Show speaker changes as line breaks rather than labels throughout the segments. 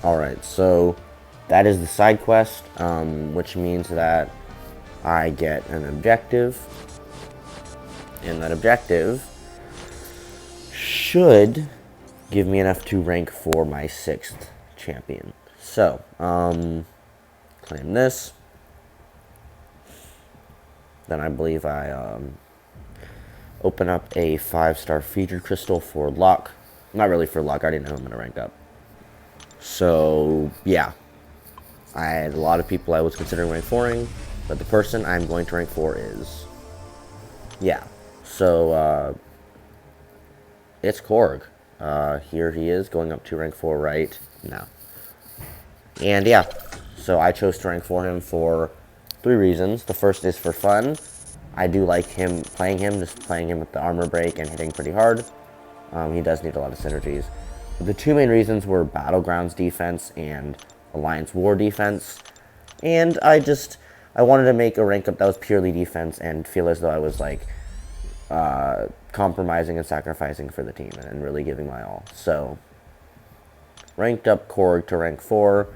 Alright, so that is the side quest, which means that I get an objective, and that objective should give me enough to rank for my 6th champion. So, claim this. Then I believe I open up a 5-star featured crystal for luck. Not really for luck, I already know I'm going to rank up. So, yeah. I had a lot of people I was considering rank 4ing, but the person I'm going to rank 4 is... Yeah. So, it's Korg. Here he is, going up to rank 4 right now. And yeah, so I chose to rank 4 him for 3 reasons. The first is for fun. I do like playing him with the armor break and hitting pretty hard. He does need a lot of synergies. But the 2 main reasons were Battlegrounds defense and Alliance War defense. And I wanted to make a rank up that was purely defense and feel as though I was like compromising and sacrificing for the team and really giving my all. So, ranked up Korg to rank 4.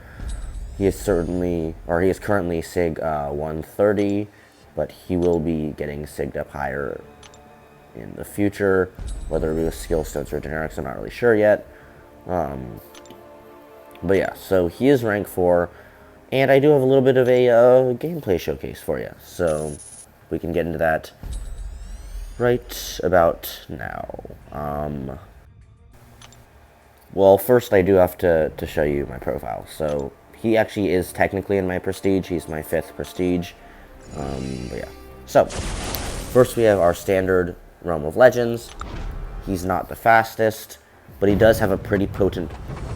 He is currently SIG 130, but he will be getting SIG'd up higher in the future. Whether it be with skill stones or generics, I'm not really sure yet. But yeah, so he is rank 4, and I do have a little bit of a gameplay showcase for you. So we can get into that right about now. Well, first I do have to show you my profile. So he actually is technically in my prestige. He's my 5th prestige. But yeah. So, first we have our standard Realm of Legends. He's not the fastest, but he does have a pretty potent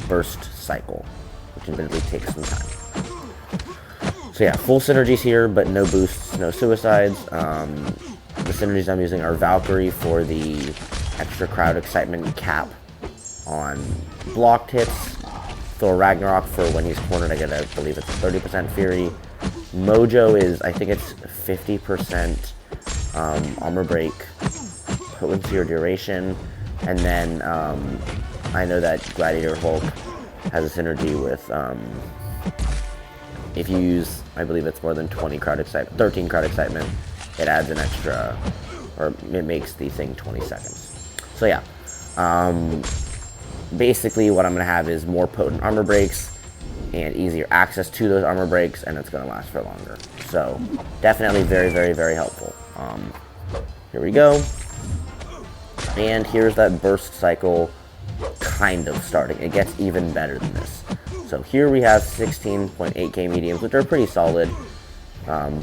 burst cycle, which admittedly takes some time. So yeah, full synergies here, but no boosts, no suicides. The synergies I'm using are Valkyrie for the extra crowd excitement cap on blocked hits. Thor Ragnarok for when he's cornered, I believe it's 30% Fury. Mojo is, I think it's 50% armor break, potency or duration. And then I know that Gladiator Hulk has a synergy with, if you use, I believe it's more than 13 crowd excitement, it adds an extra, or it makes the thing 20 seconds. So yeah. Basically, what I'm going to have is more potent armor breaks and easier access to those armor breaks, and it's going to last for longer. So, definitely very, very, very helpful. Here we go. And here's that burst cycle kind of starting. It gets even better than this. So, here we have 16.8k mediums, which are pretty solid,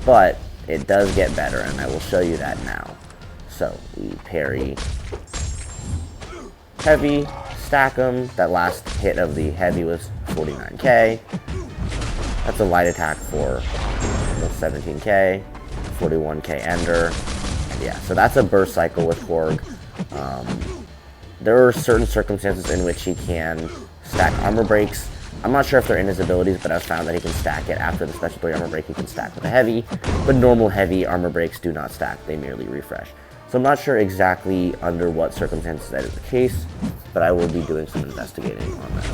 but it does get better, and I will show you that now. So, we parry heavy, stack them. That last hit of the heavy was 49k. That's a light attack for 17k, 41k ender. And yeah, so that's a burst cycle with Korg. There are certain circumstances in which he can stack armor breaks. I'm not sure if they're in his abilities, but I've found that he can stack it after the special 3 armor break. He can stack with a heavy, but normal heavy armor breaks do not stack. They merely refresh. So I'm not sure exactly under what circumstances that is the case, but I will be doing some investigating on that.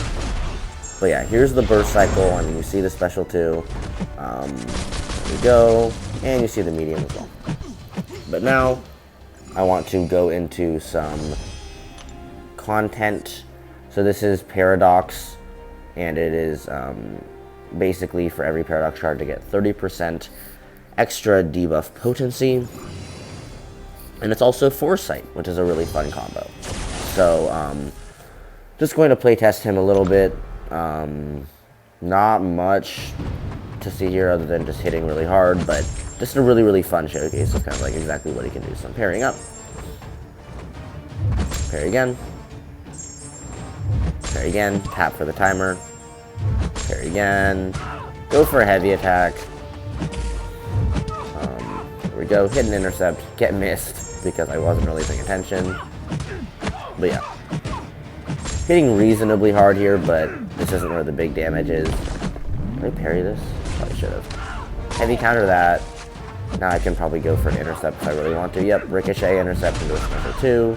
But yeah, here's the burst cycle. I mean, you see the special 2. There we go. And you see the medium as well. But now, I want to go into some content. So this is Paradox, and it is basically for every Paradox card to get 30% extra debuff potency. And it's also Foresight, which is a really fun combo. So, just going to playtest him a little bit. Not much to see here other than just hitting really hard, but just a really, really fun showcase of kind of like exactly what he can do. So I'm parrying up. Parry again. Parry again. Tap for the timer. Parry again. Go for a heavy attack. There we go. Hit an intercept. Get missed because I wasn't really paying attention. But yeah. Hitting reasonably hard here, but this isn't where the big damage is. Did I parry this? Probably should have. Heavy counter that. Now I can probably go for an intercept if I really want to. Yep, ricochet, intercept into a special 2.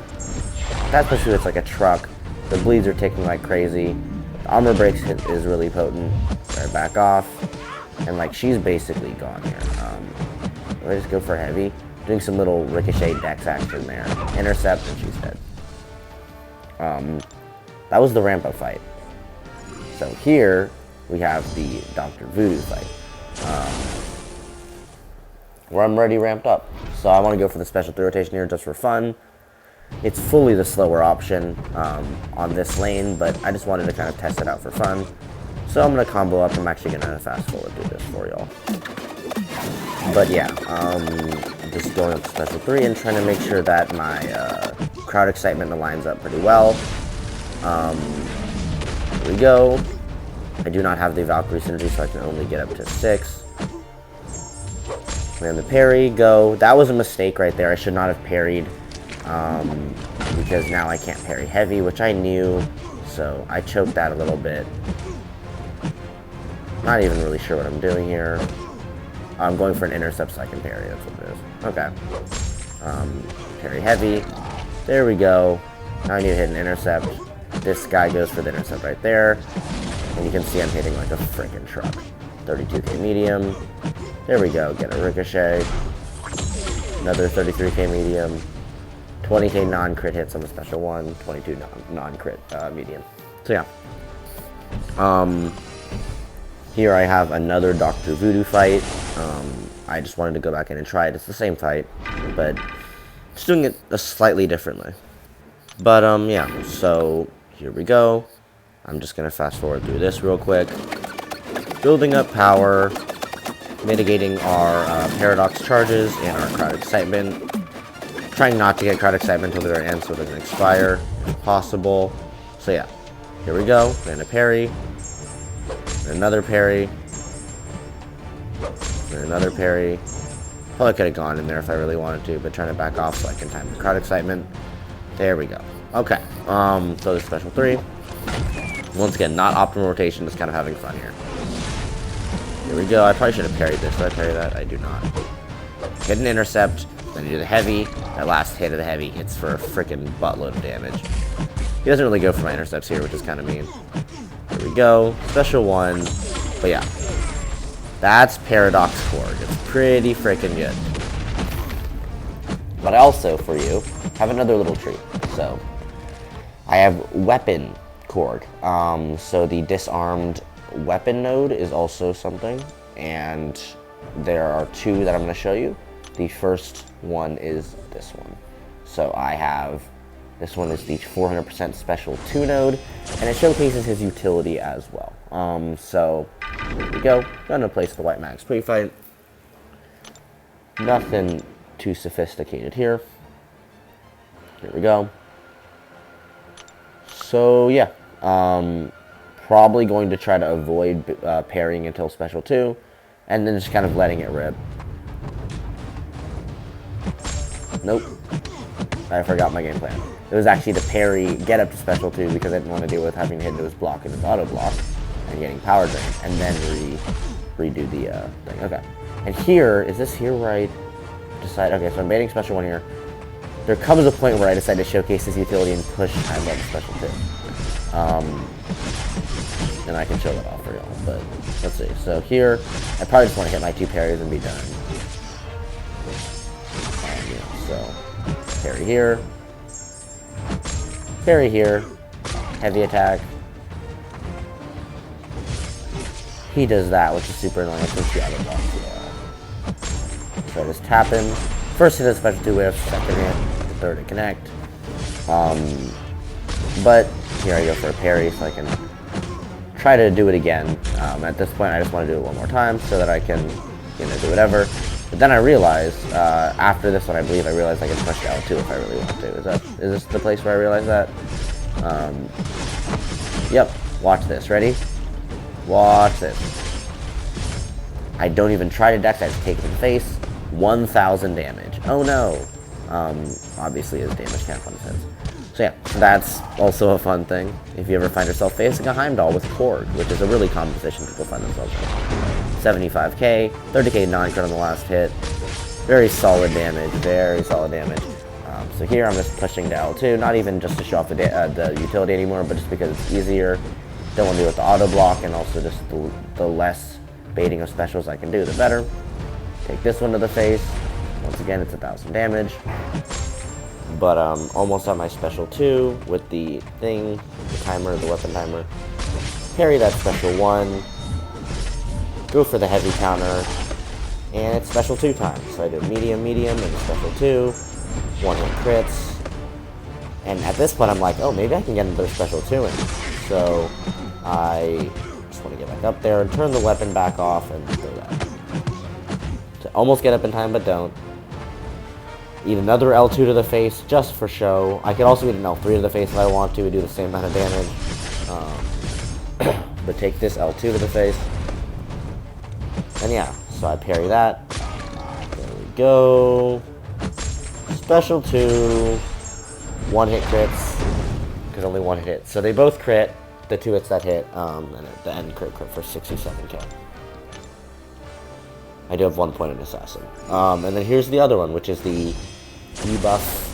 That special 2, it's like a truck. The bleeds are ticking like crazy. The armor breaks hit is really potent. Right, back off. And like, she's basically gone here. Let's just go for heavy. Doing some little ricochet dex action there. Intercept, and she's dead. That was the ramp up fight. So here we have the Dr. Voodoo fight, where I'm already ramped up. So I want to go for the special 3 rotation here just for fun. It's fully the slower option on this lane, but I just wanted to kind of test it out for fun. So I'm going to combo up. I'm actually going to fast forward through this for y'all. But yeah, just going up to special 3 and trying to make sure that my crowd excitement aligns up pretty well. Here we go. I do not have the Valkyrie synergy, so I can only get up to 6. And the parry, go. That was a mistake right there. I should not have parried, because now I can't parry heavy, which I knew, so I choked that a little bit. Not even really sure what I'm doing here. I'm going for an intercept so I can parry, that's what it is. Okay. Parry heavy. There we go. Now I need to hit an intercept. This guy goes for the intercept right there. And you can see I'm hitting like a freaking truck. 32k medium. There we go. Get a ricochet. Another 33k medium. 20k non-crit hits on the special one. 22 non-crit medium. So yeah. Here I have another Dr. Voodoo fight. I just wanted to go back in and try it. It's the same fight, but just doing it slightly differently. But yeah, so here we go. I'm just gonna fast forward through this real quick. Building up power, mitigating our paradox charges and our crowd excitement. Trying not to get crowd excitement until the very end so it doesn't expire, if possible. So yeah, here we go. And a parry. And another parry. And another parry. Probably could have gone in there if I really wanted to, but trying to back off so I can time the crowd excitement. There we go. Okay. So the special 3. Once again, not optimal rotation, just kind of having fun here. Here we go. I probably should have parried this. Did I parry that? I do not. Hit an intercept, then do the heavy. That last hit of the heavy hits for a freaking buttload of damage. He doesn't really go for my intercepts here, which is kind of mean. Here we go. Special 1. But yeah. That's Paradox Korg. It's pretty freaking good. But I also, for you, have another little treat. So, I have Weapon Korg. So the disarmed weapon node is also something, and there are 2 that I'm going to show you. The first one is this one. So I have, this one is the 400% special 2 node, and it showcases his utility as well. So here we go. Gonna place the White Max pre-fight. Nothing too sophisticated here. Here we go. So yeah, probably going to try to avoid parrying until special 2, and then just kind of letting it rip. Nope. I forgot my game plan. It was actually to parry, get up to special 2 because I didn't want to deal with having to hit into his block and his auto block and getting power drain, and then redo the thing. Okay. And here, is this here where I decide? Okay, so I'm baiting special 1 here. There comes a point where I decide to showcase his utility and push time up to special 2. And I can show that off for y'all, but let's see. So here, I probably just want to hit my 2 parries and be done. Yeah, so, parry here. Parry here. Heavy attack. He does that, which is super annoying since the other blocks. Yeah. So I just tap him. First hit a special 2 whiff, second hit, the third to connect. But here I go for a parry so I can try to do it again. At this point I just want to do it one more time so that I can, you know, do whatever. But then I realized, after this one I realized I can push L2 if I really want to. Is this the place where I realized that? Yep, watch this, ready? Watch this. I don't even try to dex, I just take it in the face. 1,000 damage. Oh no. Obviously his damage cap on his head. So yeah, that's also a fun thing. If you ever find yourself facing a Heimdall with Korg, which is a really common position people find themselves in. 75k, 30k non-crit on the last hit. Very solid damage, very solid damage. So here I'm just pushing to L2, not even just to show off the utility anymore, but just because it's easier. Don't want to do it with the auto block, and also just the less baiting of specials I can do, the better. Take this one to the face. Once again, it's 1,000 damage. But almost on my special 2 with the thing, the timer, the weapon timer. Parry that special 1. Go for the heavy counter. And it's special 2 time. So I do medium, medium, and special 2. 1-hit crits. And at this point I'm like, oh, maybe I can get another special 2 in. So I just want to get back up there and turn the weapon back off and do that. To almost get up in time, but don't. Eat another L2 to the face, just for show. I could also eat an L3 to the face if I want to do the same amount of damage. But take this L2 to the face. And yeah, so I parry that. There we go. Special 2. 1-hit crits. Because only 1 hit. So they both crit. The 2 hits that hit. And at the end, crit for 67k. I do have 1 point in Assassin. And then here's the other one, which is the debuff,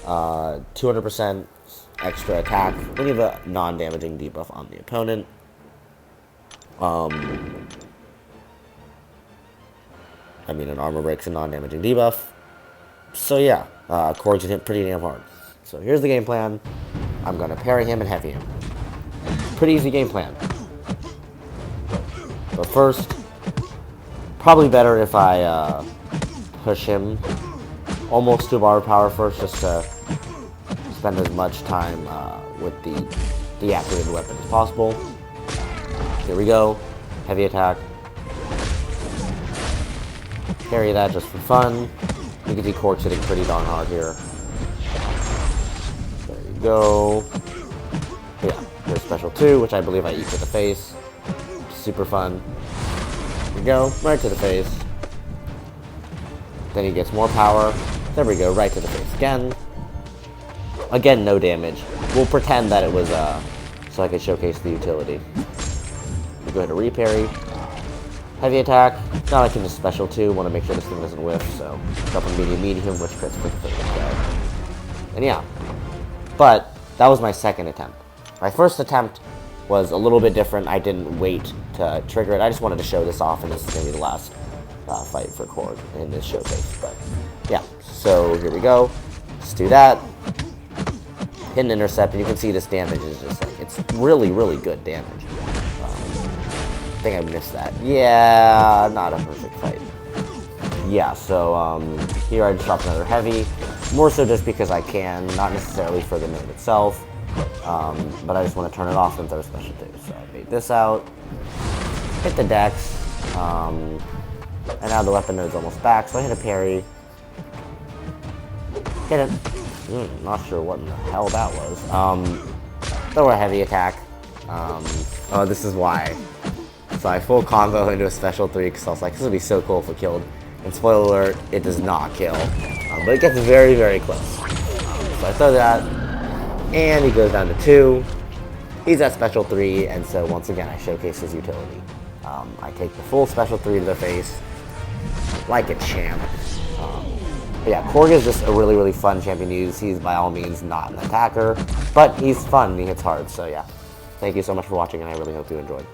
200% extra attack when you have a non-damaging debuff on the opponent. I mean, an armor break's a non-damaging debuff. So yeah, Korg's gonna hit pretty damn hard. So here's the game plan. I'm gonna parry him and heavy him. Pretty easy game plan. But first, probably better if I push him almost to bar power first, just to spend as much time with the deactivated weapon as possible. Here we go. Heavy attack. Parry that just for fun. You can see Korg's hitting pretty darn hard here. There you go. Yeah, here's special 2, which I believe I eat to the face. Super fun. There we go, right to the face. Then he gets more power. There we go, right to the face again. Again, no damage. We'll pretend that it was, so I can showcase the utility. We'll go ahead and reparry. Heavy attack. Now I can just special 2. Want to make sure this thing doesn't whiff, so drop a medium, medium, which crits for 30k. And yeah. But that was my second attempt. My first attempt was a little bit different. I didn't wait to trigger it. I just wanted to show this off, and this is going to be the last fight for Korg in this showcase. But yeah, so here we go. Let's do that. Hit an intercept, and you can see this damage is just like, it's really, really good damage. I think I missed that. Yeah, not a perfect fight. Yeah, so here I just dropped another heavy. More so just because I can, not necessarily for the move itself. But I just want to turn it off and throw special 2. So I bait this out. Hit the dex. And now the weapon node's almost back, so I hit a parry. Hit it. Not sure what in the hell that was. Throw a heavy attack. Oh, this is why. So I full combo into a special 3 because I was like, this would be so cool if it killed. And spoiler alert, it does not kill. But it gets very, very close. So I throw that, and he goes down to 2. He's at special 3, and so once again I showcase his utility. I take the full special 3 to the face, like a champ. But yeah, Korg is just a really, really fun champion to use. He's by all means not an attacker, but he's fun and he hits hard, so yeah. Thank you so much for watching, and I really hope you enjoyed.